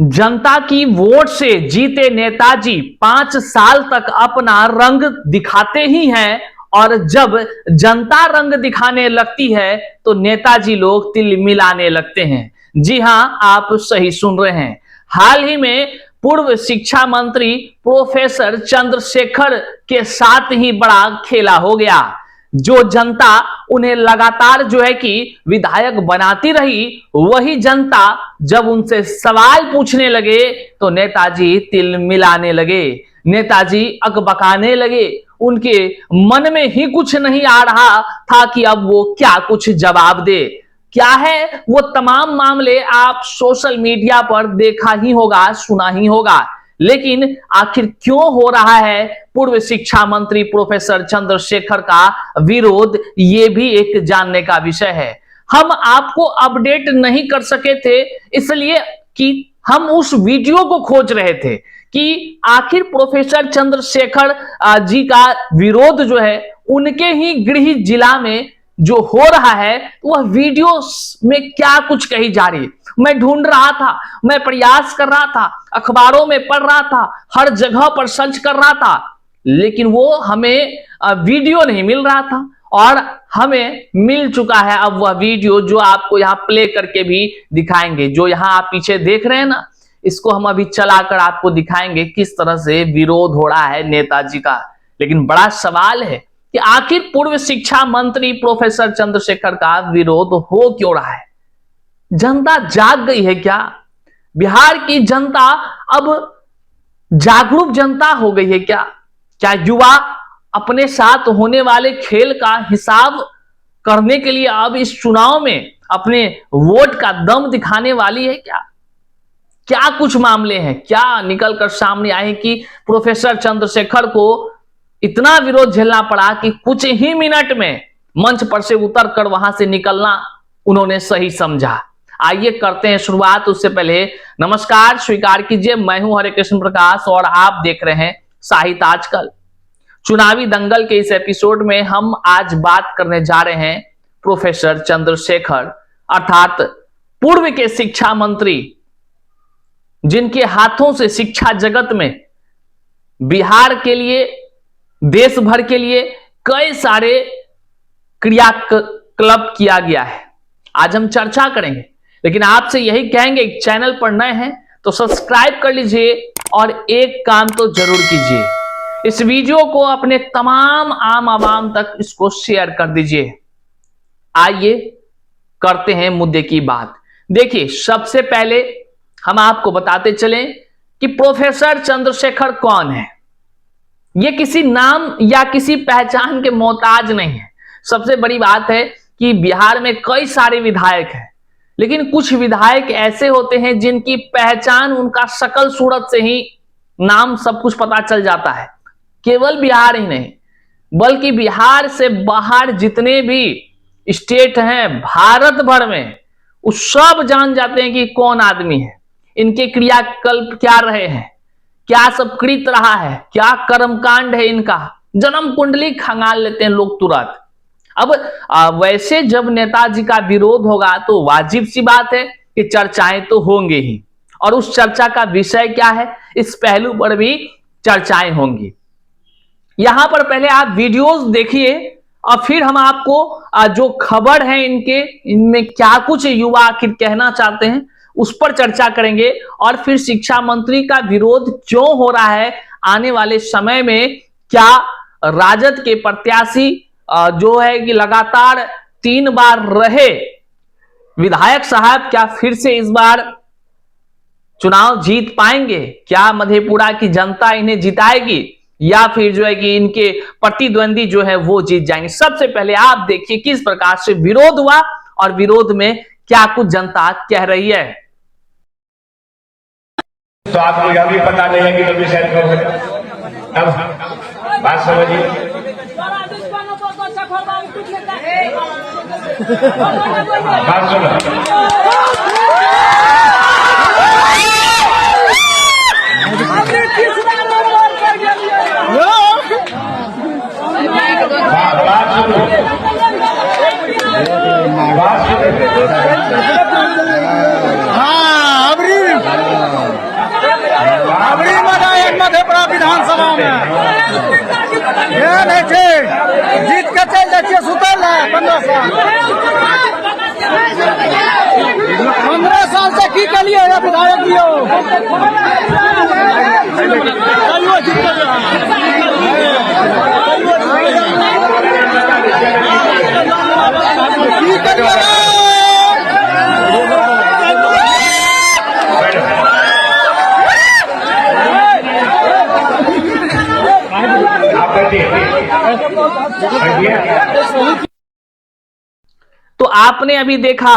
जनता की वोट से जीते नेताजी 5 साल तक अपना रंग दिखाते ही हैं और जब जनता रंग दिखाने लगती है तो नेताजी लोग तिल मिलाने लगते हैं। जी हां, आप सही सुन रहे हैं। हाल ही में पूर्व शिक्षा मंत्री प्रोफेसर चंद्रशेखर के साथ ही बड़ा खेला हो गया। जो जनता उन्हें लगातार जो है कि विधायक बनाती रही, वही जनता जब उनसे सवाल पूछने लगे तो नेताजी तिल मिलाने लगे, नेताजी अकबकाने लगे। उनके मन में ही कुछ नहीं आ रहा था कि अब वो क्या कुछ जवाब दे। क्या है वो तमाम मामले आप सोशल मीडिया पर देखा ही होगा, सुना ही होगा। लेकिन आखिर क्यों हो रहा है पूर्व शिक्षा मंत्री प्रोफेसर चंद्रशेखर का विरोध, ये भी एक जानने का विषय है। हम आपको अपडेट नहीं कर सके थे इसलिए कि हम उस वीडियो को खोज रहे थे कि आखिर प्रोफेसर चंद्रशेखर जी का विरोध जो है उनके ही गृह जिला में जो हो रहा है वह वीडियो में क्या कुछ कही जा रही है। मैं ढूंढ रहा था, मैं प्रयास कर रहा था, अखबारों में पढ़ रहा था, हर जगह पर सर्च कर रहा था, लेकिन वो हमें वीडियो नहीं मिल रहा था और हमें मिल चुका है अब वह वीडियो जो आपको यहां प्ले करके भी दिखाएंगे। जो यहां आप पीछे देख रहे हैं ना, इसको हम अभी चलाकर आपको दिखाएंगे किस तरह से विरोध हो रहा है नेताजी का। लेकिन बड़ा सवाल है कि आखिर पूर्व शिक्षा मंत्री प्रोफेसर चंद्रशेखर का विरोध हो क्यों रहा है? जनता जाग गई है क्या? बिहार की जनता अब जागरूक जनता हो गई है क्या? क्या युवा अपने साथ होने वाले खेल का हिसाब करने के लिए अब इस चुनाव में अपने वोट का दम दिखाने वाली है क्या? क्या कुछ मामले हैं, क्या निकलकर सामने आए कि प्रोफेसर चंद्रशेखर को इतना विरोध झेलना पड़ा कि कुछ ही मिनट में मंच पर से उतरकर वहां से निकलना उन्होंने सही समझा। आइए करते हैं शुरुआत। उससे पहले नमस्कार स्वीकार कीजिए, मैं हूं हरे कृष्ण प्रकाश और आप देख रहे हैं साहित्य आजकल। चुनावी दंगल के इस एपिसोड में हम आज बात करने जा रहे हैं प्रोफेसर चंद्रशेखर अर्थात पूर्व के शिक्षा मंत्री, जिनके हाथों से शिक्षा जगत में बिहार के लिए, देश भर के लिए कई सारे क्रियाकलाप किया गया है। आज हम चर्चा करेंगे, लेकिन आपसे यही कहेंगे चैनल पर नए हैं तो सब्सक्राइब कर लीजिए और एक काम तो जरूर कीजिए, इस वीडियो को अपने तमाम आम आवाम तक इसको शेयर कर दीजिए। आइए करते हैं मुद्दे की बात। देखिए, सबसे पहले हम आपको बताते चलें कि प्रोफेसर चंद्रशेखर कौन है। ये किसी नाम या किसी पहचान के मोहताज नहीं है। सबसे बड़ी बात है कि बिहार में कई सारे विधायक हैं, लेकिन कुछ विधायक ऐसे होते हैं जिनकी पहचान उनका शकल सूरत से ही नाम सब कुछ पता चल जाता है। केवल बिहार ही नहीं बल्कि बिहार से बाहर जितने भी स्टेट हैं भारत भर में, उस सब जान जाते हैं कि कौन आदमी है, इनके क्रियाकल्प क्या रहे हैं, क्या सब कृत रहा है, क्या कर्मकांड है इनका, जन्म कुंडली खंगाल लेते हैं लोग तुरंत। अब वैसे जब नेताजी का विरोध होगा तो वाजिब सी बात है कि चर्चाएं तो होंगे ही, और उस चर्चा का विषय क्या है इस पहलू पर भी चर्चाएं होंगी। यहां पर पहले आप वीडियोस देखिए और फिर हम आपको जो खबर है इनमें क्या कुछ युवा आखिर कहना चाहते हैं उस पर चर्चा करेंगे, और फिर शिक्षा मंत्री का विरोध क्यों हो रहा है, आने वाले समय में क्या राजद के प्रत्याशी जो है कि लगातार 3 बार रहे विधायक साहब, क्या फिर से इस बार चुनाव जीत पाएंगे? क्या मधेपुरा की जनता इन्हें जिताएगी या फिर जो है कि इनके प्रतिद्वंदी जो है वो जीत जाएंगे? सबसे पहले आप देखिए किस प्रकार से विरोध हुआ और विरोध में क्या कुछ जनता कह रही है। तो आपको यह भी पता नहीं है कि नबी साहब कौन है। अब बात समझिए। बात सुनो, सभा में ये नहीं थे जीत के चल देखिए सुतल है 15 साल से की के लिए विधायक दियो तो आपने अभी देखा,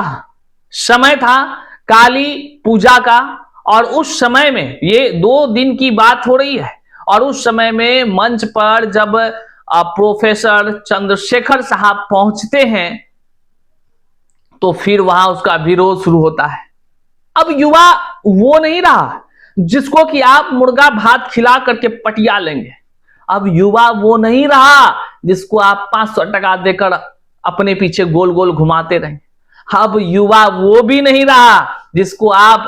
समय था काली पूजा का, और उस समय में ये 2 दिन की बात हो रही है, और उस समय में मंच पर जब प्रोफेसर चंद्रशेखर साहब पहुंचते हैं तो फिर वहां उसका विरोध शुरू होता है। अब युवा वो नहीं रहा जिसको कि आप मुर्गा भात खिला करके पटिया लेंगे। अब युवा वो नहीं रहा जिसको आप 500 टका देकर अपने पीछे गोल गोल घुमाते रहें। अब युवा वो भी नहीं रहा जिसको आप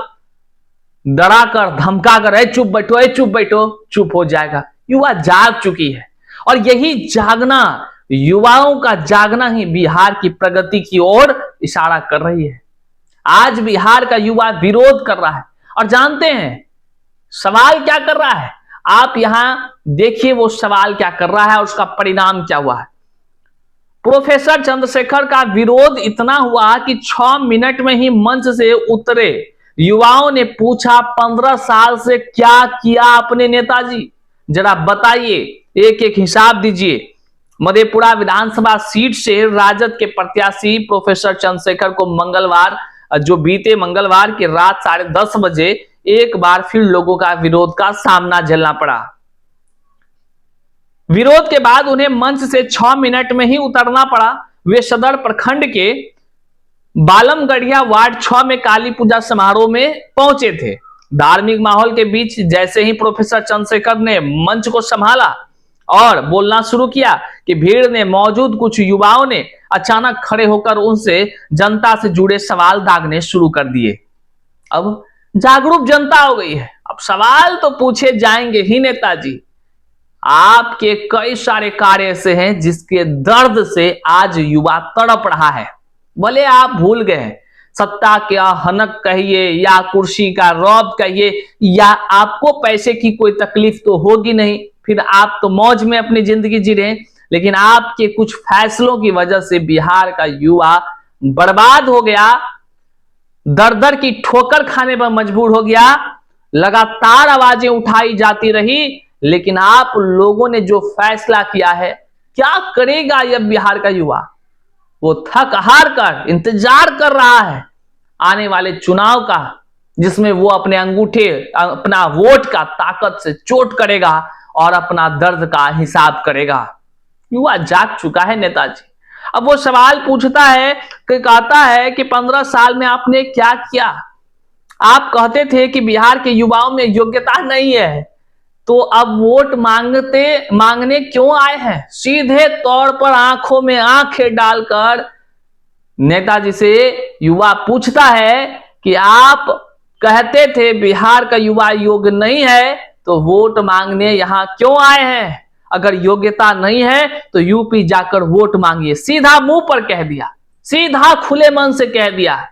डरा कर धमका कर चुप बैठो चुप हो जाएगा। युवा जाग चुकी है, और यही जागना, युवाओं का जागना ही बिहार की प्रगति की ओर इशारा कर रही है। आज बिहार का युवा विरोध कर रहा है, और जानते हैं सवाल क्या कर रहा है? आप यहां देखिए वो सवाल क्या कर रहा है और उसका परिणाम क्या हुआ है। प्रोफेसर चंद्रशेखर का विरोध इतना हुआ कि 6 मिनट में ही मंच से उतरे युवाओं ने पूछा, 15 साल से क्या किया आपने नेताजी, जरा बताइए, एक एक हिसाब दीजिए। मधेपुरा विधानसभा सीट से राजद के प्रत्याशी प्रोफेसर चंद्रशेखर को मंगलवार, जो बीते मंगलवार की रात 10:30 बजे एक बार फिर लोगों का विरोध का सामना झेलना पड़ा। विरोध के बाद उन्हें मंच से 6 मिनट में ही उतरना पड़ा। वे सदर प्रखंड के बालमगढ़िया वार्ड 6 में काली पूजा समारोह में पहुंचे थे। धार्मिक माहौल के बीच जैसे ही प्रोफेसर चंद्रशेखर ने मंच को संभाला और बोलना शुरू किया कि भीड़ ने मौजूद कुछ युवाओं ने अचानक खड़े होकर उनसे जनता से जुड़े सवाल दागने शुरू कर दिए। अब जागरूक जनता हो गई है, अब सवाल तो पूछे जाएंगे ही नेताजी। आपके कई सारे कार्य ऐसे हैं जिसके दर्द से आज युवा तड़प रहा है। भले आप भूल गए, सत्ता का हनक कहिए या कुर्सी का रौब कहिए, या आपको पैसे की कोई तकलीफ तो होगी नहीं, फिर आप तो मौज में अपनी जिंदगी जी रहे हैं, लेकिन आपके कुछ फैसलों की वजह से बिहार का युवा बर्बाद हो गया, दर दर की ठोकर खाने पर मजबूर हो गया। लगातार आवाजें उठाई जाती रही, लेकिन आप लोगों ने जो फैसला किया है, क्या करेगा यह बिहार का युवा? वो थक हार कर इंतजार कर रहा है आने वाले चुनाव का, जिसमें वो अपने अंगूठे, अपना वोट का ताकत से चोट करेगा और अपना दर्द का हिसाब करेगा। युवा जाग चुका है नेताजी। अब वो सवाल पूछता है कि कहता है कि 15 साल में आपने क्या किया? आप कहते थे कि बिहार के युवाओं में योग्यता नहीं है, तो अब वोट मांगने क्यों आए हैं? सीधे तौर पर आंखों में आंखें डालकर नेताजी से युवा पूछता है कि आप कहते थे बिहार का युवा योग्य नहीं है, तो वोट मांगने यहां क्यों आए हैं? अगर योग्यता नहीं है तो यूपी जाकर वोट मांगिए। सीधा मुंह पर कह दिया, सीधा खुले मन से कह दिया।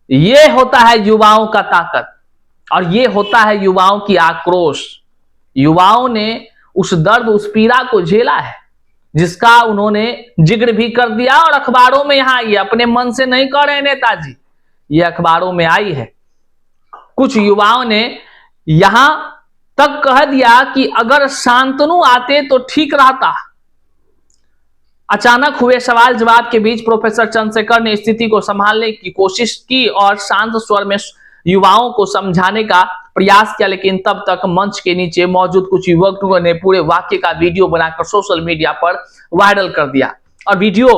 ये होता है युवाओं का ताकत, और ये होता है युवाओं की आक्रोश। युवाओं ने उस दर्द, उस पीड़ा को झेला है, जिसका उन्होंने जिक्र भी कर दिया, और अखबारों में यहाँ ये अपने मन से नहीं कह रहे नेताजी, ये अखबारों में आई है। कुछ युवाओं ने यहां तक कह दिया कि अगर शांतनु आते तो ठीक रहता। अचानक हुए सवाल जवाब के बीच प्रोफेसर चंद्रशेखर ने स्थिति को संभालने की कोशिश की और शांत स्वर में युवाओं को समझाने का प्रयास किया, लेकिन तब तक मंच के नीचे मौजूद कुछ युवकों ने पूरे वाक्य का वीडियो बनाकर सोशल मीडिया पर वायरल कर दिया। और वीडियो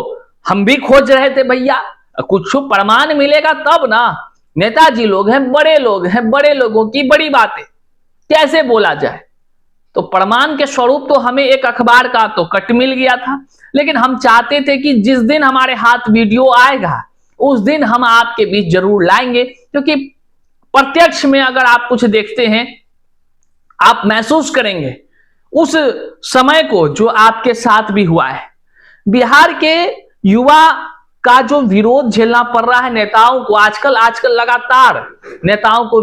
हम भी खोज रहे थे भैया, कुछ प्रमाण मिलेगा तब ना। नेताजी लोग हैं, बड़े लोग हैं, बड़े लोगों की बड़ी बातें कैसे बोला जाए? तो प्रमाण के स्वरूप तो हमें एक अखबार का तो कट मिल गया था, लेकिन हम चाहते थे कि जिस दिन हमारे हाथ वीडियो आएगा उस दिन हम आपके बीच जरूर लाएंगे, क्योंकि प्रत्यक्ष में अगर आप कुछ देखते हैं आप महसूस करेंगे उस समय को जो आपके साथ भी हुआ है। बिहार के युवा का जो विरोध झेलना पड़ रहा है नेताओं को, आजकल लगातार नेताओं का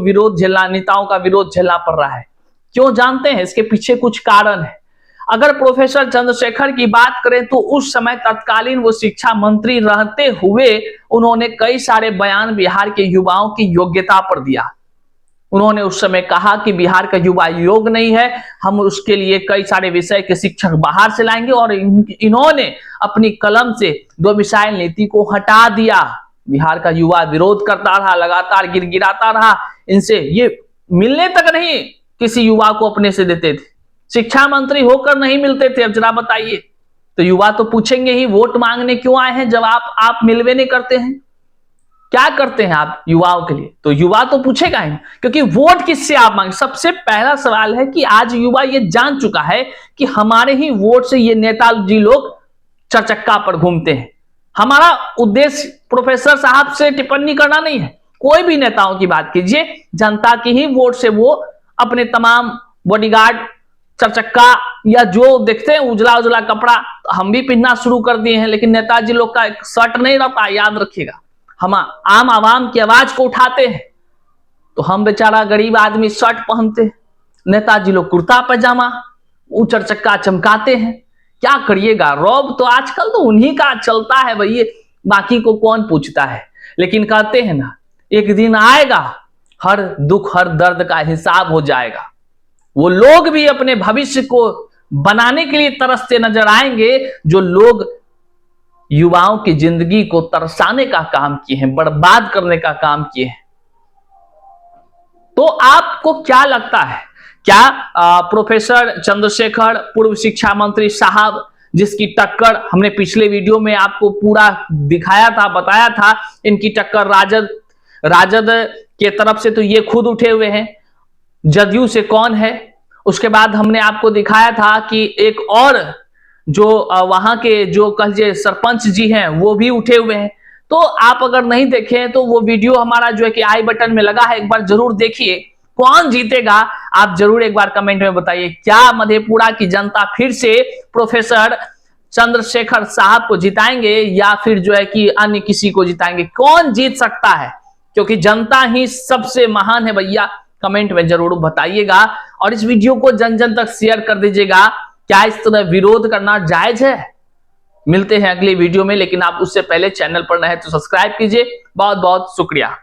विरोध झेलना पड़ रहा है। क्यों जानते हैं? इसके पीछे कुछ कारण है। अगर प्रोफेसर चंद्रशेखर की बात करें तो उस समय तत्कालीन वो शिक्षा मंत्री रहते हुए उन्होंने कई सारे बयान बिहार के युवाओं की योग्यता पर दिया। उन्होंने उस समय कहा कि बिहार का युवा योग्य नहीं है, हम उसके लिए कई सारे विषय के शिक्षक बाहर से लाएंगे, और इन्होंने अपनी कलम से डोमिसाइल नीति को हटा दिया। बिहार का युवा विरोध करता रहा, लगातार गिड़गिड़ाता रहा। इनसे ये मिलने तक नहीं किसी युवा को अपने से देते थे, शिक्षा मंत्री होकर नहीं मिलते थे। अब जरा बताइए, तो युवा तो पूछेंगे ही वोट मांगने क्यों आए हैं जब आप मिलवे नहीं करते हैं? क्या करते हैं आप युवाओं के लिए? तो युवा तो पूछेगा ही, क्योंकि वोट किससे आप मांगे। सबसे पहला सवाल है कि आज युवा ये जान चुका है कि हमारे ही वोट से ये नेताजी लोग चरचक्का पर घूमते हैं। हमारा उद्देश्य प्रोफेसर साहब से टिप्पणी करना नहीं है, कोई भी नेताओं की बात कीजिए, जनता की ही वोट से वो अपने तमाम बॉडीगार्ड, चरचक्का या जो देखते हैं उजला उजला कपड़ा, हम भी पहनना शुरू कर दिए हैं। लेकिन नेताजी लोग का एक शर्ट नहीं रहता, याद रखिएगा। हम आम आवाम की आवाज को उठाते हैं तो हम बेचारा गरीब आदमी शर्ट पहनते हैं, नेताजी लोग कुर्ता पैजामा, वो चरचक्का चमकाते हैं। क्या करिएगा, रौब तो आजकल तो उन्हीं का चलता है भैया, बाकी को कौन पूछता है। लेकिन कहते हैं ना, एक दिन आएगा हर दुख हर दर्द का हिसाब हो जाएगा। वो लोग भी अपने भविष्य को बनाने के लिए तरसते नजर आएंगे जो लोग युवाओं की जिंदगी को तरसाने का काम किए हैं, बर्बाद करने का काम किए हैं। तो आपको क्या लगता है, क्या प्रोफेसर चंद्रशेखर पूर्व शिक्षा मंत्री साहब, जिसकी टक्कर हमने पिछले वीडियो में आपको पूरा दिखाया था, बताया था, इनकी टक्कर राजद के तरफ से तो ये खुद उठे हुए हैं, जदयू से कौन है। उसके बाद हमने आपको दिखाया था कि एक और जो वहां के जो कहिए सरपंच जी हैं वो भी उठे हुए हैं। तो आप अगर नहीं देखें तो वो वीडियो हमारा जो है कि आई बटन में लगा है, एक बार जरूर देखिए। कौन जीतेगा आप जरूर एक बार कमेंट में बताइए। क्या मधेपुरा की जनता फिर से प्रोफेसर चंद्रशेखर साहब को जिताएंगे या फिर जो है कि अन्य किसी को जिताएंगे? कौन जीत सकता है? क्योंकि जनता ही सबसे महान है भैया। कमेंट में जरूर बताइएगा और इस वीडियो को जन जन तक शेयर कर दीजिएगा। क्या इस तरह विरोध करना जायज है? मिलते हैं अगले वीडियो में, लेकिन आप उससे पहले चैनल पर नए हैं तो सब्सक्राइब कीजिए। बहुत बहुत शुक्रिया।